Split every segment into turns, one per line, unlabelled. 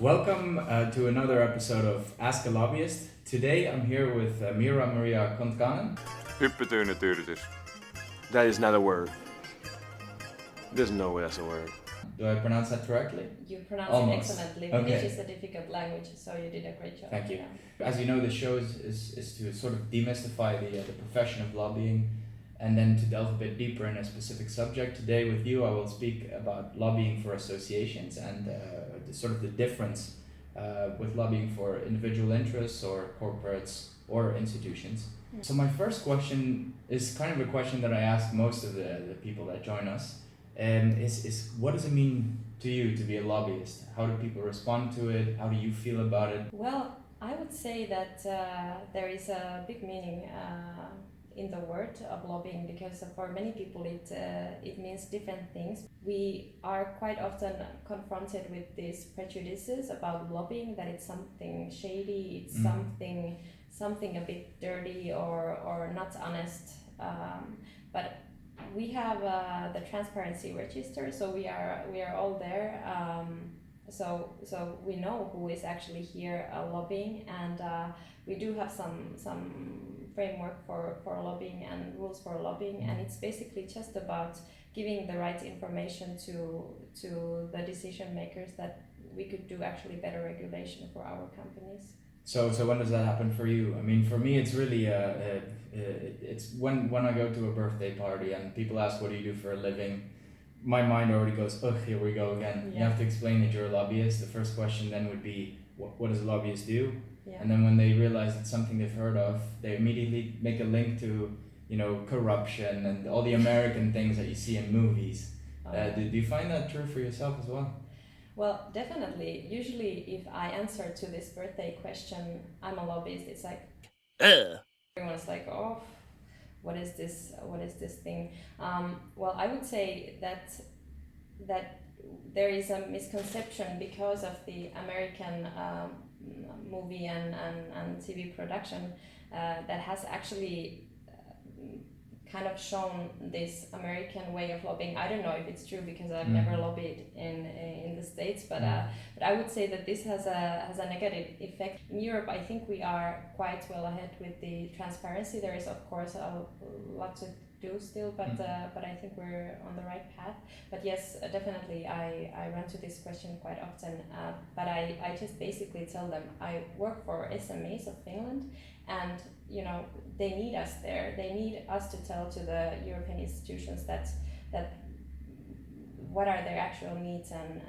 Welcome to another episode of Ask a Lobbyist. Today I'm here with Mira Maria Kontkanen.
Hyppytyynytyydytys. That is not a word. There's no way that's a word.
Do I pronounce that correctly?
You pronounce
Almost.
it excellently.
Okay.
Finnish is a difficult language, so you did a great job.
Thank you.
Yeah.
As you know, the show is to sort of demystify the profession of lobbying and then to delve a bit deeper in a specific subject. Today with you I will speak about lobbying for associations and the difference with lobbying for individual interests or corporates or institutions.
Mm.
So my first question is kind of a question that I ask most of the people that join us. Is what does it mean to you to be a lobbyist? How do people respond to it? How do you feel about it?
Well, I would say that there is a big meaning in the word of lobbying, because for many people it means different things. We are quite often confronted with these prejudices about lobbying, that it's something shady, it's something a bit dirty or not honest. But we have the transparency register, so we are all there. So we know who is actually here lobbying, and we do have some framework for lobbying and rules for lobbying, and it's basically just about giving the right information to the decision makers that we could do actually better regulation for our companies.
So when does that happen for you? I mean, for me, it's really it's when I go to a birthday party and people ask, "What do you do for a living?" My mind already goes, "Oh, here we go again."
Yeah.
You have to explain that you're a lobbyist. The first question then would be, "What does a lobbyist do?"
Yeah.
And then when they realize it's something they've heard of, they immediately make a link to, corruption and all the American things that you see in movies. Do you find that true for yourself as well?
Well, definitely. Usually, if I answer to this birthday question, I'm a lobbyist, it's like, everyone's like, oh, what is this? What is this thing? Well, I would say that there is a misconception because of the American movie and TV production that has actually kind of shown this American way of lobbying. I don't know if it's true because I've never lobbied in the States, but I would say that this has a negative effect. In Europe, I think we are quite well ahead with the transparency. There is of course a lot to do still, but I think we're on the right path. But yes, definitely I run to this question quite often, but I just basically tell them I work for SMEs of Finland, and they need us there. They need us to tell to the European institutions that what are their actual needs and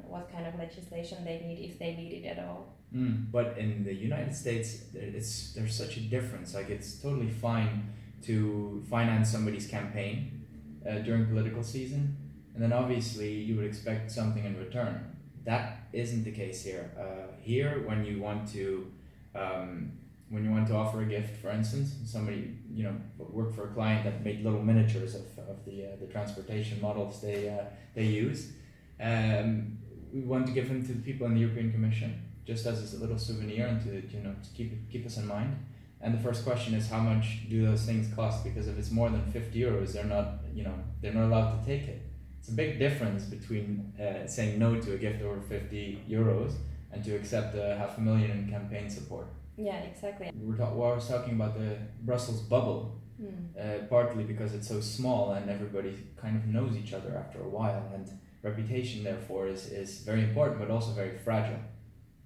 what kind of legislation they need, if they need it at all.
But in the United States, there's such a difference. Like, it's totally fine to finance somebody's campaign during political season, and then obviously you would expect something in return. That isn't the case here. Here, when you want to offer a gift, for instance, somebody work for a client that made little miniatures of the transportation models they use. We want to give them to the people in the European Commission, just as a little souvenir and to keep us in mind. And the first question is, how much do those things cost? Because if it's more than 50 euros, they're not allowed to take it. It's a big difference between saying no to a gift over 50 euros and to accept 500,000 in campaign support.
Yeah, exactly.
We were talking about the Brussels bubble, partly because it's so small and everybody kind of knows each other after a while, and reputation therefore is very important but also very fragile.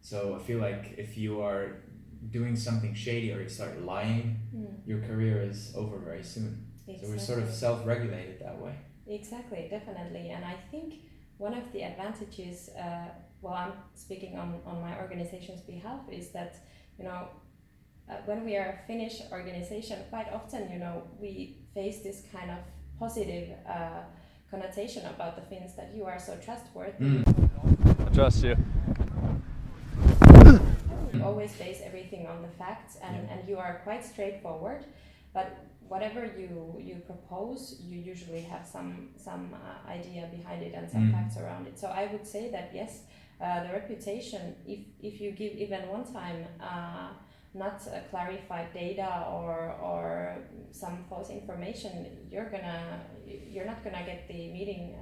So I feel like if you are doing something shady or you start lying, your career is over very soon.
Exactly.
So we're sort of self-regulated that way.
Exactly, definitely. And I think one of the advantages, I'm speaking on my organization's behalf, is that when we are a Finnish organization, quite often we face this kind of positive connotation about the Finns, that you are so trustworthy.
I trust you.
You always base everything on the facts, and you are quite straightforward, but whatever you propose, you usually have some idea behind it and some facts around it. So I would say that yes, the reputation, if you give even one time not clarified data or some false information, you're not gonna get the meeting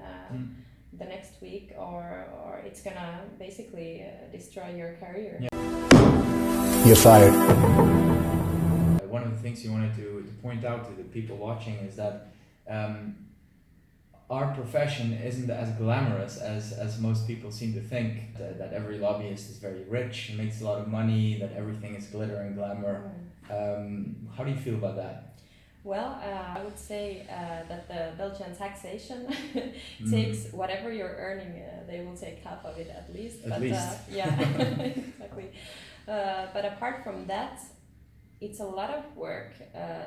the next week, or it's gonna basically destroy your career.
Yeah.
You're fired.
One of the things you wanted to point out to the people watching is that our profession isn't as glamorous as most people seem to think, that every lobbyist is very rich and makes a lot of money, that everything is glitter and glamour. How do you feel about that?
Well, I would say that the Belgian taxation takes whatever you're earning, they will take half of it at least. Yeah, exactly. But apart from that, it's a lot of work.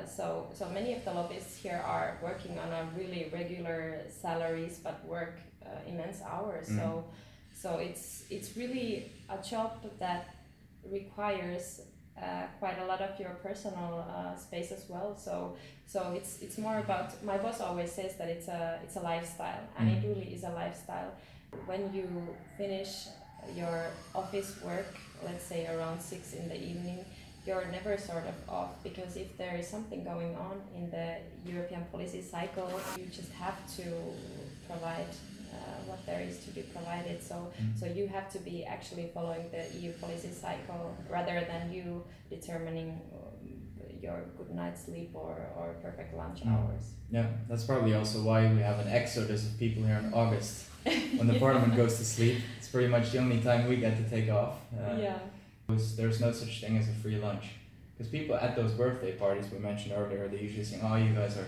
So many of the lobbyists here are working on a really regular salaries, but work immense hours. So it's really a job that requires quite a lot of your personal space as well. So it's more about, my boss always says that it's a lifestyle, and it really is a lifestyle. When you finish your office work, let's say around 6 in the evening, you're never sort of off, because if there is something going on in the European policy cycle, you just have to provide what there is to be provided. So you have to be actually following the EU policy cycle rather than you determining your good night's sleep or perfect lunch hours.
Yeah, that's probably also why we have an exodus of people here in August. When the parliament goes to sleep, it's pretty much the only time we get to take off. There's no such thing as a free lunch. Because people at those birthday parties we mentioned earlier, they usually say, oh, you guys are,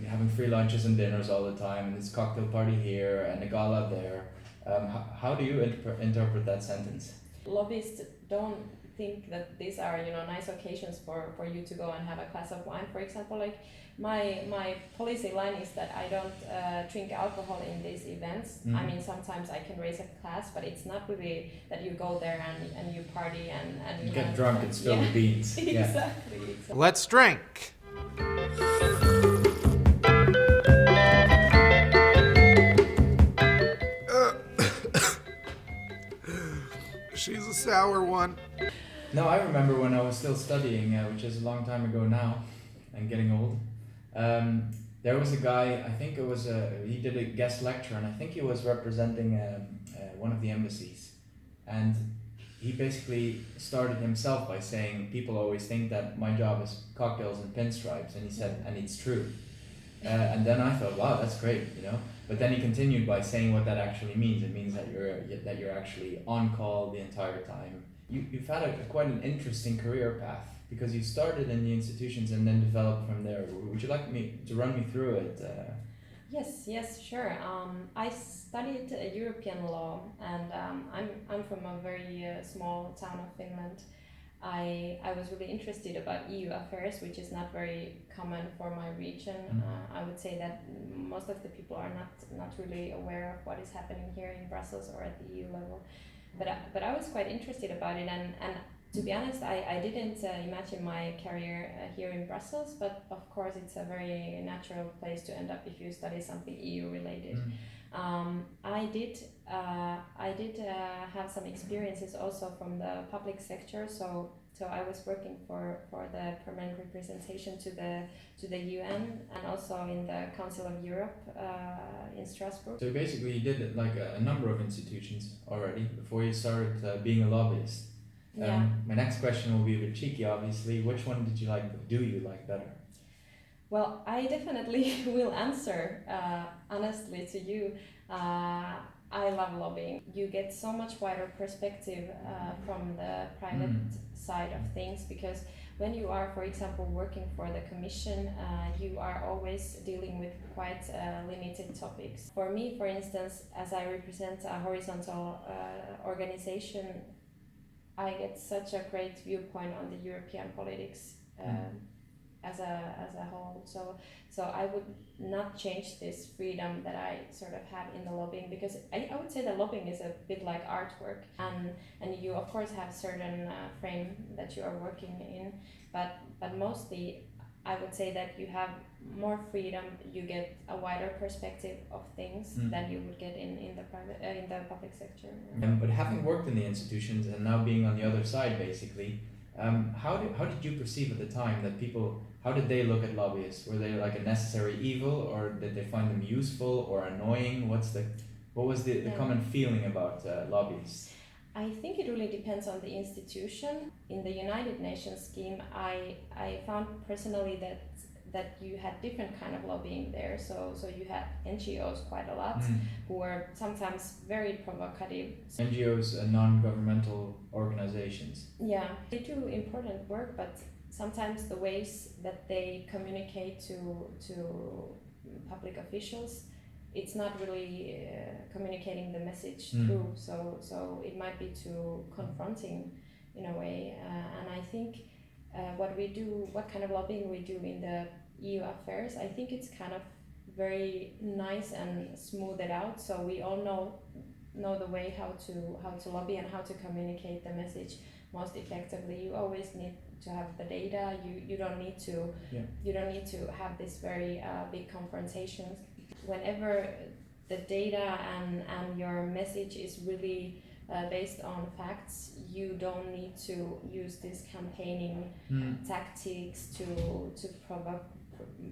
having free lunches and dinners all the time, and this cocktail party here and a gala there. How do you interpret that sentence?
Lobbyists don't think that these are, nice occasions for you to go and have a glass of wine, for example. Like my policy line is that I don't drink alcohol in these events. I mean, sometimes I can raise a glass, but it's not really that you go there and you party and you
get drunk and spill the beans.
Exactly.
Let's drink. She's a sour one.
No, I remember when I was still studying, which is a long time ago now, and getting old. There was a guy, I think he did a guest lecture, and I think he was representing one of the embassies. And he basically started himself by saying, people always think that my job is cocktails and pinstripes, and he said, and it's true. And then I thought, wow, that's great, But then he continued by saying what that actually means. It means that you're actually on call the entire time. You've had quite an interesting career path, because you started in the institutions and then developed from there. Would you like me to run me through it?
Yes, sure. I studied European law, and I'm from a very small town of Finland. I was really interested about EU affairs, which is not very common for my region. I would say that most of the people are not really aware of what is happening here in Brussels or at the EU level. But I was quite interested about it, and to be honest, I didn't imagine my career here in Brussels, but of course it's a very natural place to end up if you study something EU related. I did have some experiences also from the public sector, so I was working for the permanent representation to the UN, and also in the Council of Europe in Strasbourg.
So basically you did like a number of institutions already before you started being a lobbyist. My next question will be a bit cheeky, obviously. Which one do you like better?
Well, I definitely will answer honestly to you. I love lobbying. You get so much wider perspective from the private side of things, because when you are, for example, working for the Commission, you are always dealing with quite limited topics. For me, for instance, as I represent a horizontal organization, I get such a great viewpoint on the European politics as a whole. So I would not change this freedom that I sort of have in the lobbying, because I would say that lobbying is a bit like artwork, and you of course have certain frame that you are working in, but mostly I would say that you have more freedom. You get a wider perspective of things than you would get in the public sector.
But having worked in the institutions and now being on the other side, basically, how did you perceive at the time that people? How did they look at lobbyists? Were they like a necessary evil, or did they find them useful or annoying? What's What was the
Yeah.
common feeling about lobbyists?
I think it really depends on the institution. In the United Nations scheme, I found personally that you had different kind of lobbying there. So you had NGOs quite a lot who were sometimes very provocative.
NGOs, non-governmental organizations.
Yeah, they do important work, but sometimes the ways that they communicate to public officials, it's not really communicating the message through. So it might be too confronting in a way. And I think what kind of lobbying we do in the EU affairs, I think it's kind of very nice and smooth it out. So we all know the way how to lobby and how to communicate the message most effectively. You always need to have the data. You don't need to have this very big confrontations. Whenever the data and your message is really based on facts, you don't need to use this campaigning tactics to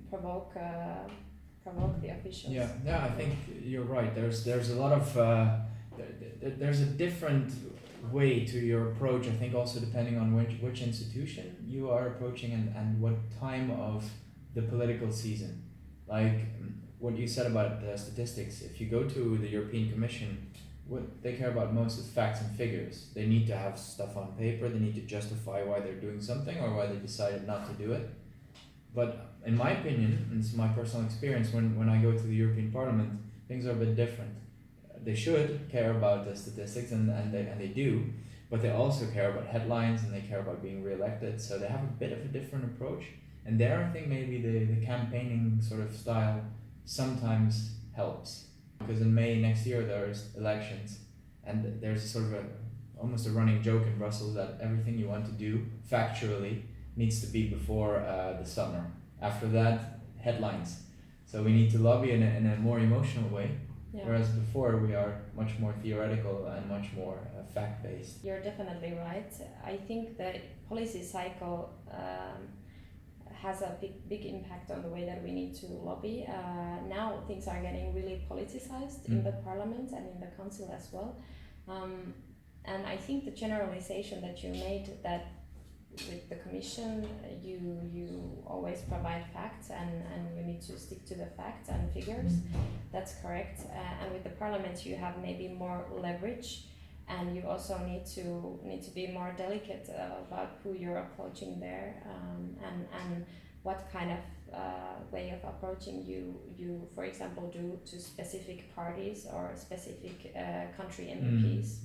provoke the officials.
Yeah, I think you're right. There's a lot of there's a different way to your approach. I think also depending on which institution you are approaching and what time of the political season. Like what you said about the statistics. If you go to the European Commission, what they care about most is facts and figures. They need to have stuff on paper. They need to justify why they're doing something or why they decided not to do it. But in my opinion, and it's my personal experience, when I go to the European Parliament, things are a bit different. They should care about the statistics, and they do, but they also care about headlines and they care about being re-elected. So they have a bit of a different approach. And there, I think maybe the campaigning sort of style sometimes helps. Because in May next year there's elections, and there's sort of almost a running joke in Brussels that everything you want to do factually needs to be before the summer. After that, headlines. So we need to lobby in a more emotional way, whereas before we are much more theoretical and much more fact-based.
You're definitely right. I think the policy cycle has a big impact on the way that we need to lobby. Now things are getting really politicized in the parliament and in the council as well. And I think the generalization that you made, that with the commission you always provide facts and you need to stick to the facts and figures, that's correct. And with the parliament you have maybe more leverage, and you also need to be more delicate about who you're approaching there, and what kind of way of approaching you for example do to specific parties or specific country MPs.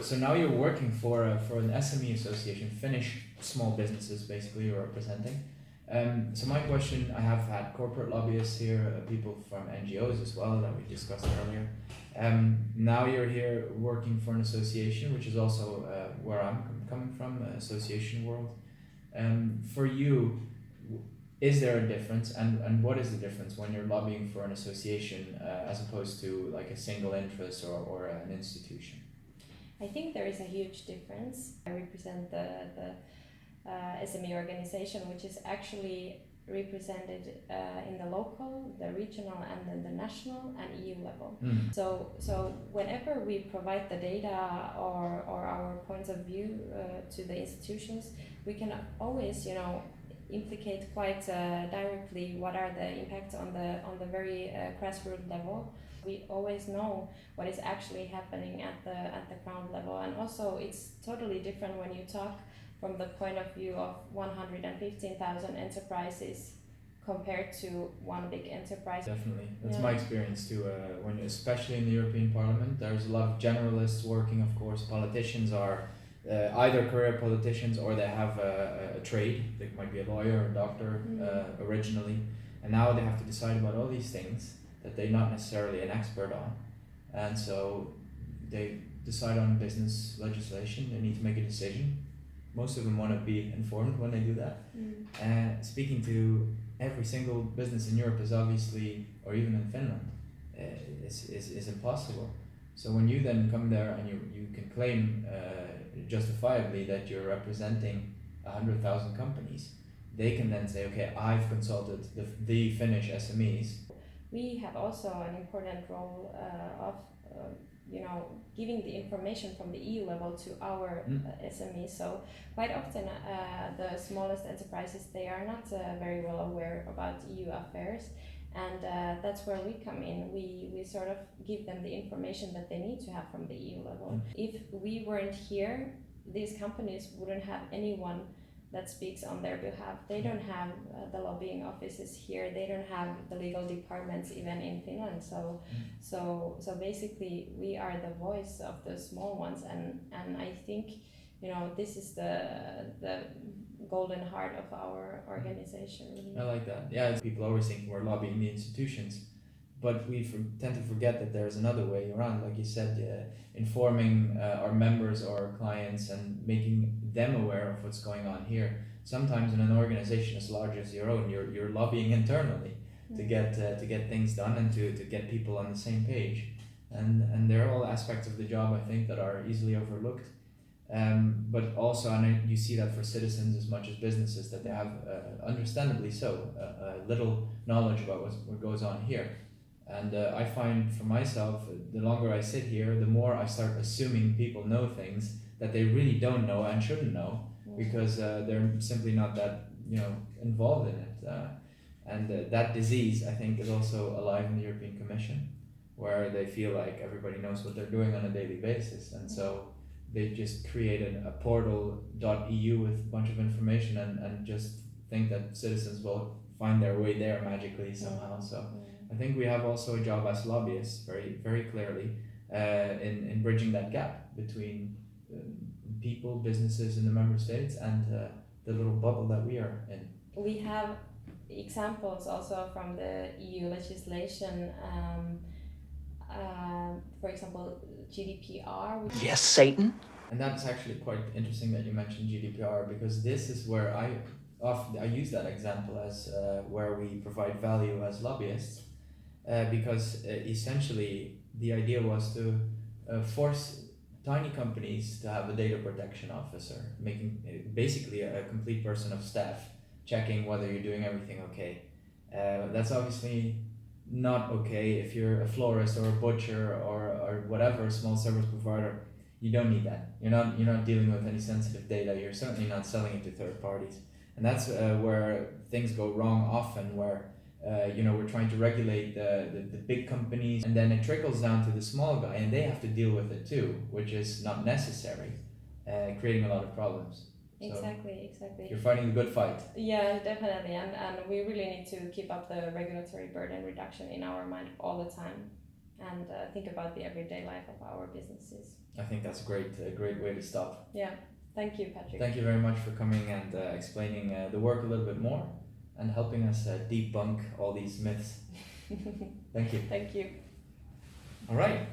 So now you're working for an SME association, Finnish small businesses basically you're representing. So my question, I have had corporate lobbyists here, people from NGOs as well that we discussed earlier. Now you're here working for an association, which is also where I'm coming from, association world. For you, is there a difference, and what is the difference when you're lobbying for an association as opposed to like a single interest or an institution?
I think there is a huge difference. I represent the SME organization, which is actually represented in the local, the regional, and then the national and EU level. So whenever we provide the data or our points of view to the institutions, we can always, implicate quite directly what are the impacts on the very grassroots level. We always know what is actually happening at the ground level, and also it's totally different when you talk from the point of view of 115,000 enterprises compared to one big enterprise.
Definitely, that's my experience too. When especially in the European Parliament, there's a lot of generalists working. Of course, politicians are either career politicians or they have a trade. They might be a lawyer or a doctor originally, and now they have to decide about all these things that they're not necessarily an expert on, and so they decide on business legislation. They need to make a decision. Most of them want to be informed when they do that. And speaking to every single business in Europe is obviously, or even in Finland, is impossible. So when you then come there and you can claim justifiably that you're representing 100,000 companies, they can then say, okay, I've consulted the Finnish SMEs.
We have also an important role of giving the information from the EU level to our SMEs. So quite often the smallest enterprises, they are not very well aware about EU affairs, and that's where we come in. We sort of give them the information that they need to have from the EU level. If we weren't here, these companies wouldn't have anyone that speaks on their behalf. They don't have the lobbying offices here. They don't have the legal departments even in Finland. So basically, we are the voice of the small ones, and I think this is the golden heart of our organization. Really.
I like that. Yeah, people always think we're lobbying the institutions, but we tend to forget that there's another way around. Like you said, informing our members or our clients and making them aware of what's going on here. Sometimes in an organization as large as your own, you're lobbying internally to get things done and to get people on the same page. And there are all aspects of the job, I think, that are easily overlooked. But also, and you see that for citizens as much as businesses, that they have, understandably so, little knowledge about what goes on here. And I find for myself, the longer I sit here, the more I start assuming people know things that they really don't know and shouldn't know, because they're simply not that involved in it. And that disease, I think, is also alive in the European Commission, where they feel like everybody knows what they're doing on a daily basis, and so they just created a portal.eu with a bunch of information and just think that citizens will find their way there magically somehow. So I think we have also a job as lobbyists, very, very clearly, in bridging that gap between people, businesses in the member states, and the little bubble that we are in.
We have examples also from the EU legislation. For example, GDPR.
Yes, Satan.
And that's actually quite interesting that you mentioned GDPR, because this is where I use that example as where we provide value as lobbyists, because essentially the idea was to force tiny companies to have a data protection officer, making basically a complete person of staff, checking whether you're doing everything okay. That's obviously not okay if you're a florist or a butcher or whatever, small service provider. You don't need that. You're not dealing with any sensitive data. You're certainly not selling it to third parties. And that's where things go wrong often, where we're trying to regulate the big companies, and then it trickles down to the small guy, and they have to deal with it too, which is not necessary, creating a lot of problems.
Exactly.
You're fighting the good fight.
Yeah, definitely, and we really need to keep up the regulatory burden reduction in our mind all the time, and think about the everyday life of our businesses.
I think that's a great way to stop.
Yeah, thank you, Patrick.
Thank you very much for coming and explaining the work a little bit more and helping us debunk all these myths. Thank you.
Thank you.
All right.